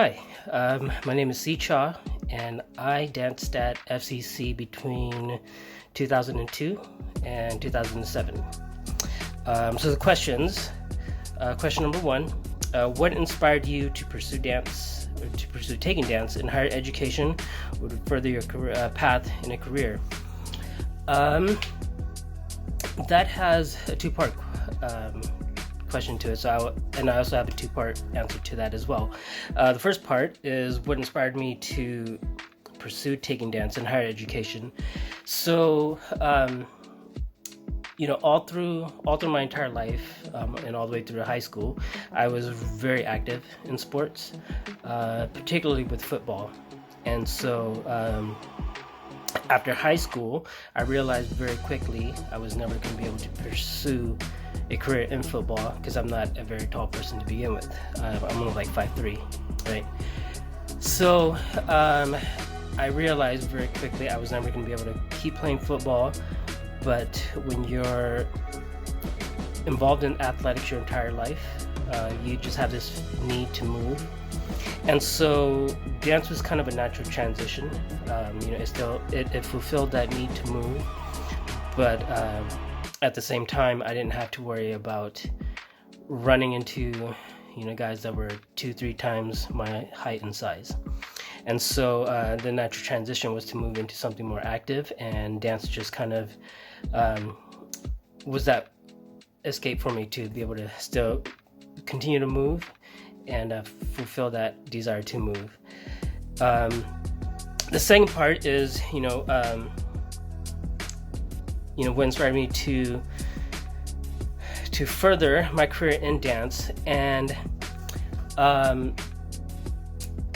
Hi, my name is C. Cha, and I danced at FCC between 2002 and 2007. So the questions. Question number one, what inspired you to pursue dance, or to pursue taking dance in higher education or to further your career, path in a career? That has a two-part question to it, so I also have a two-part answer to that as well. The first part is what inspired me to pursue taking dance in higher education. So all through my entire life, and all the way through high school, I was very active in sports, particularly with football. And so after high school, I realized very quickly I was never going to be able to pursue a career in football because I'm not a very tall person to begin with. I'm only like 5'3", right? So I realized very quickly I was never going to be able to keep playing football. But when you're involved in athletics your entire life, you just have this need to move. And so dance was kind of a natural transition. It fulfilled that need to move, but at the same time, I didn't have to worry about running into guys that were 2-3 times my height and size. And so the natural transition was to move into something more active, and dance just kind of was that escape for me to be able to still continue to move and fulfill that desire to move. The second part is, what inspired me to further my career in dance. And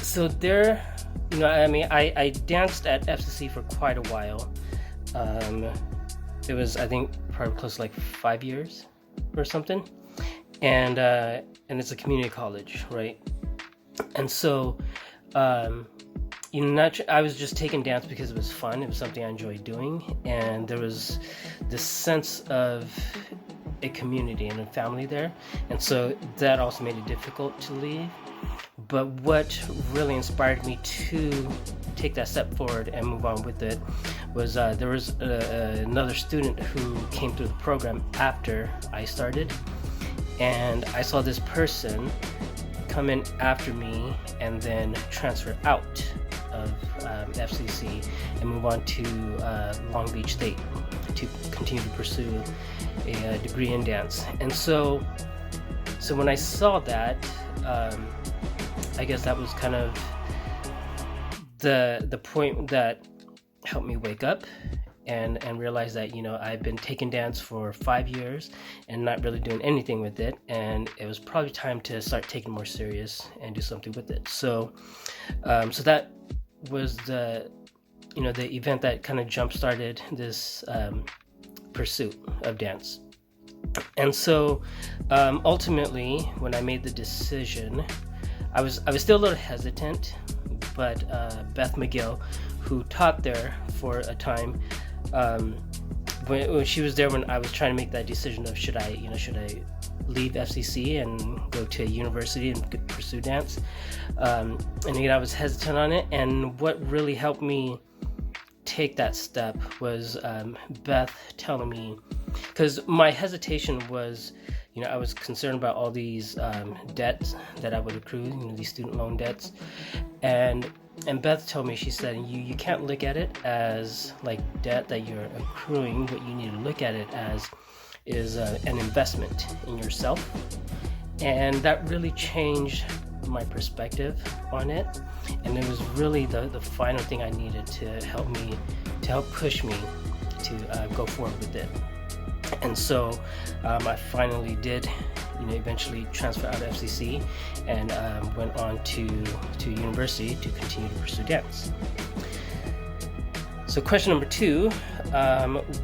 so there, I danced at FCC for quite a while. It was, I think, probably close to like 5 years or something. And it's a community college, right? And so, I was just taking dance because it was fun. It was something I enjoyed doing, and there was this sense of a community and a family there, and so that also made it difficult to leave. But what really inspired me to take that step forward and move on with it was there was another student who came through the program after I started, and I saw this person come in after me and then transfer out of FCC and move on to Long Beach State to continue to pursue a degree in dance. And so when I saw that, I guess that was kind of the point that helped me wake up and realize that I've been taking dance for 5 years and not really doing anything with it, and it was probably time to start taking it more serious and do something with it. So that was the event that kind of jump-started this pursuit of dance. And so ultimately, when I made the decision, I was still a little hesitant, but Beth McGill, who taught there for a time, when she was there when I was trying to make that decision of should I leave FCC and go to a university and pursue dance, and again I was hesitant on it. And what really helped me take that step was Beth telling me, because my hesitation was, I was concerned about all these debts that I would accrue, these student loan debts, and Beth told me, she said, you can't look at it as like debt that you're accruing. What you need to look at it as is an investment in yourself. And that really changed my perspective on it. And it was really the final thing I needed to help push me to go forward with it. And so I finally did eventually transfer out of FCC and went on to university to continue to pursue dance. So question number 2,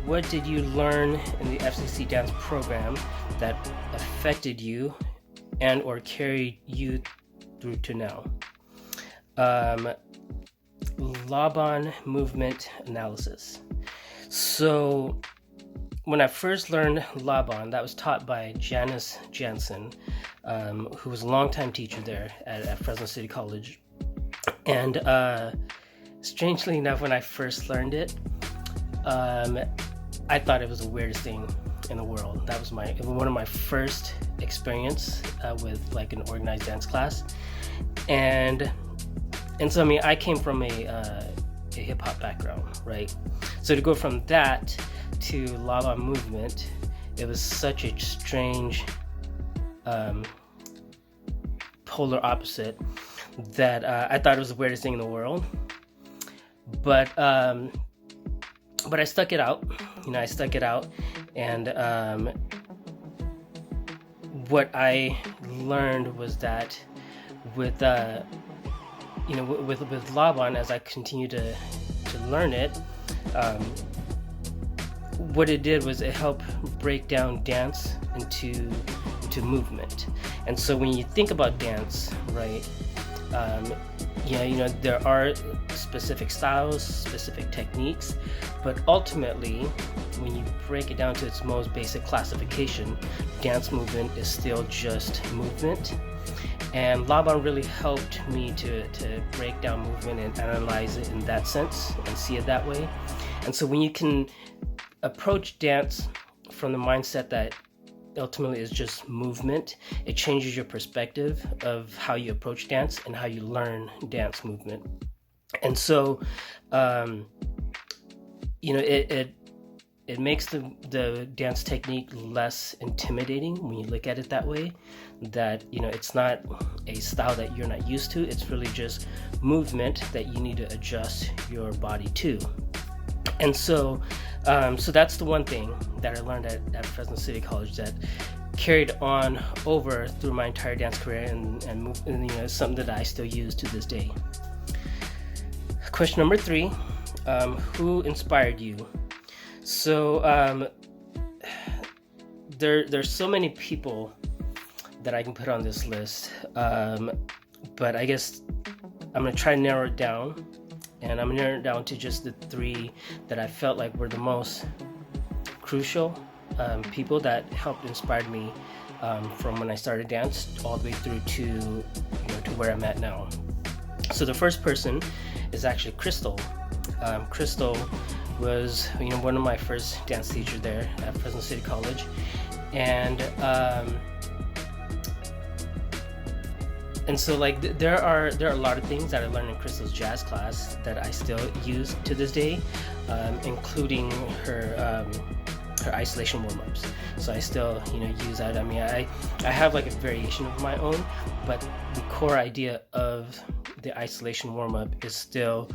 what did you learn in the FCC dance program that affected you and or carried you through to now? Lavan movement analysis. So when I first learned Lavan, that was taught by Janice Jansen, who was a longtime teacher there at Fresno City College. And strangely enough, when I first learned it, I thought it was the weirdest thing in the world. That was one of my first experience with like an organized dance class, and so I mean, I came from a hip hop background, right? So to go from that to Lavan movement, it was such a strange polar opposite that I thought it was the weirdest thing in the world. But I stuck it out. I stuck it out, and what I learned was that with Lavan, as I continued to learn it, what it did was it helped break down dance into movement. And so when you think about dance, right, there are specific styles, specific techniques, but ultimately, when you break it down to its most basic classification, dance movement is still just movement. And Lavan really helped me to break down movement and analyze it in that sense and see it that way. And so when you can approach dance from the mindset that ultimately is just movement, it changes your perspective of how you approach dance and how you learn dance movement. And so it makes the dance technique less intimidating when you look at it that way, that it's not a style that you're not used to. It's really just movement that you need to adjust your body to. And so that's the one thing that I learned at Fresno City College that carried on over through my entire dance career, and something that I still use to this day. Question number 3, who inspired you? So there's so many people that I can put on this list, but I guess I'm gonna try to narrow it down, and I'm gonna narrow it down to just the 3 that I felt like were the most crucial people that helped inspire me from when I started dance all the way through to where I'm at now. So the first person is actually Crystal. Crystal was one of my first dance teachers there at Fresno City College, and so like there are a lot of things that I learned in Crystal's jazz class that I still use to this day, including her isolation warm-ups. So I still use that. I mean, I have like a variation of my own, but the core idea of the isolation warm-up is still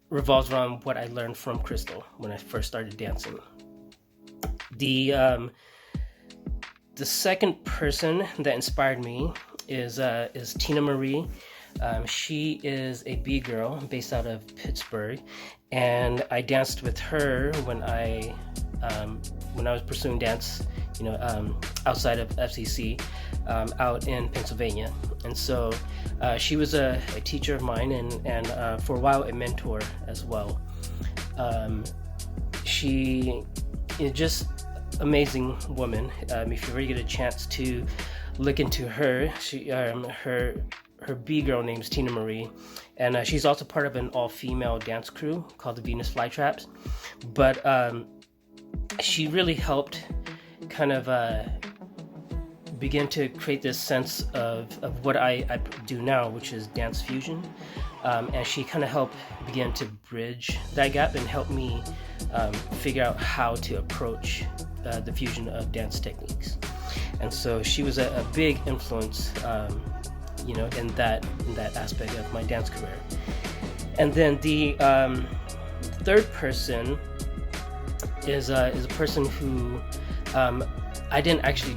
revolves around what I learned from Crystal when I first started dancing. The second person that inspired me is Tina Marie. She is a B girl based out of Pittsburgh, and I danced with her when I was pursuing dance, outside of FCC, out in Pennsylvania. And so she was a teacher of mine, and for a while a mentor as well. She is just amazing woman. If you ever get a chance to look into her, her B girl name is Tina Marie, and she's also part of an all-female dance crew called the Venus Flytraps. But she really helped kind of begin to create this sense of what I do now, which is dance fusion. And she kind of helped begin to bridge that gap and help me figure out how to approach the fusion of dance techniques. And so she was a big influence, in that aspect of my dance career. And then the third person is a person who I didn't actually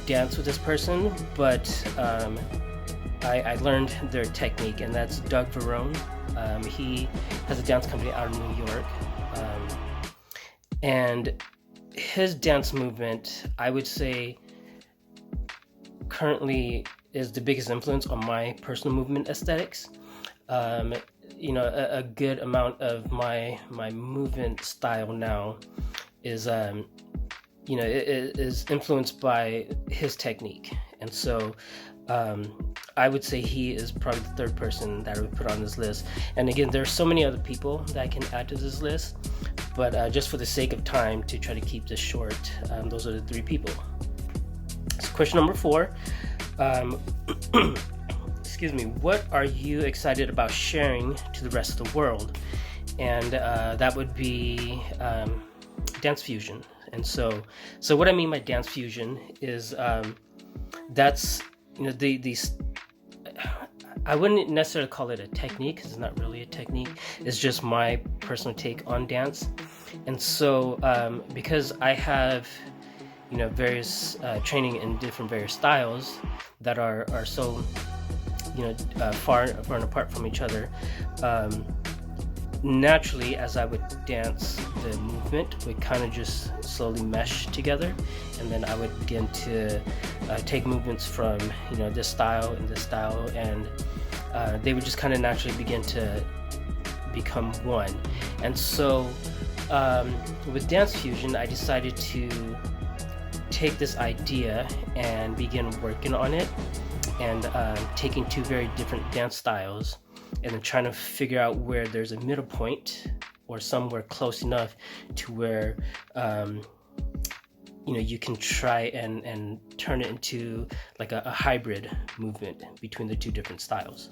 dance with this person, but I learned their technique, and that's Doug Varone. He has a dance company out of New York, and his dance movement, I would say, currently is the biggest influence on my personal movement aesthetics. a good amount of my movement style now is is influenced by his technique. And so I would say he is probably the third person that I would put on this list. And again, there's so many other people that I can add to this list, but just for the sake of time, to try to keep this short, those are the three people. So question number 4, excuse me, what are you excited about sharing to the rest of the world? And that would be dance fusion. And so what I mean by dance fusion is that's these, I wouldn't necessarily call it a technique, because it's not really a technique. It's just my personal take on dance. And so because I have various training in different various styles that are so far and apart from each other, naturally, as I would dance, the movement would kind of just slowly mesh together, and then I would begin to take movements from this style and this style, and they would just kind of naturally begin to become one. And so with dance fusion, I decided to take this idea and begin working on it, and taking two very different dance styles and then trying to figure out where there's a middle point or somewhere close enough to where you can try and turn it into like a hybrid movement between the two different styles.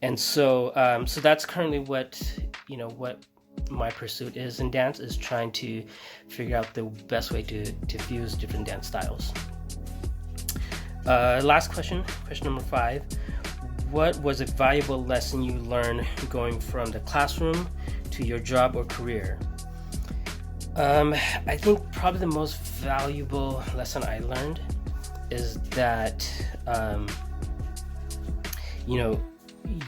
And so so that's currently what my pursuit is in dance, is trying to figure out the best way to fuse different dance styles. Last question number 5. What was a valuable lesson you learned going from the classroom to your job or career? I think probably the most valuable lesson I learned is that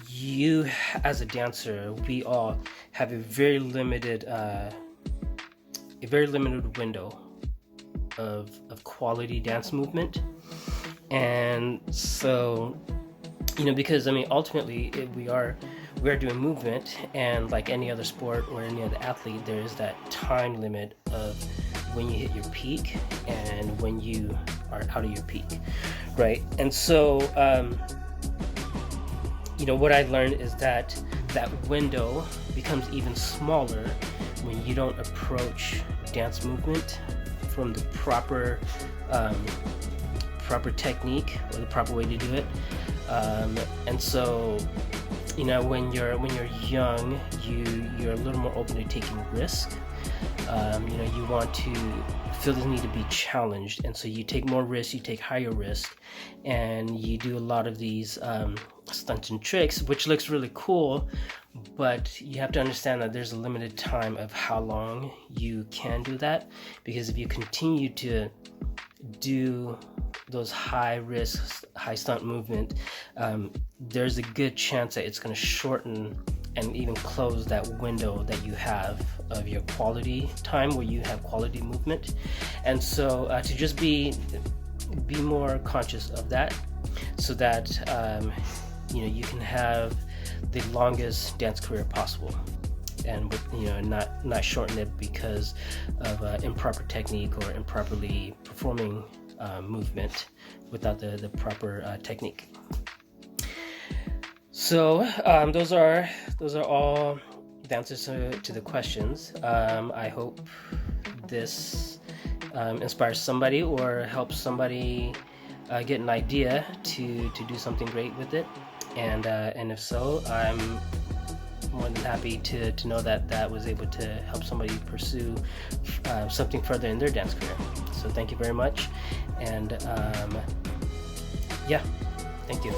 you as a dancer, we all have a very limited window of quality dance movement. And so because ultimately we are doing movement, and like any other sport or any other athlete, there is that time limit of when you hit your peak and when you are out of your peak, right? And so what I learned is that window becomes even smaller when you don't approach dance movement from the proper technique or the proper way to do it. And so when you're young, you're a little more open to taking risk. You want to feel the need to be challenged, and so you take more risks, you take higher risk, and you do a lot of these stunts and tricks, which looks really cool, but you have to understand that there's a limited time of how long you can do that, because if you continue to do those high risk, high stunt movement, there's a good chance that it's going to shorten and even close that window that you have of your quality time where you have quality movement. And so to just be more conscious of that, so that you can have the longest dance career possible, and not shorten it because of improper technique or improperly performing movement without the proper technique. So those are all the answers to the questions. I hope this inspires somebody or helps somebody get an idea to do something great with it. And if so, I'm more than happy to know that was able to help somebody pursue something further in their dance career. So thank you very much, and thank you.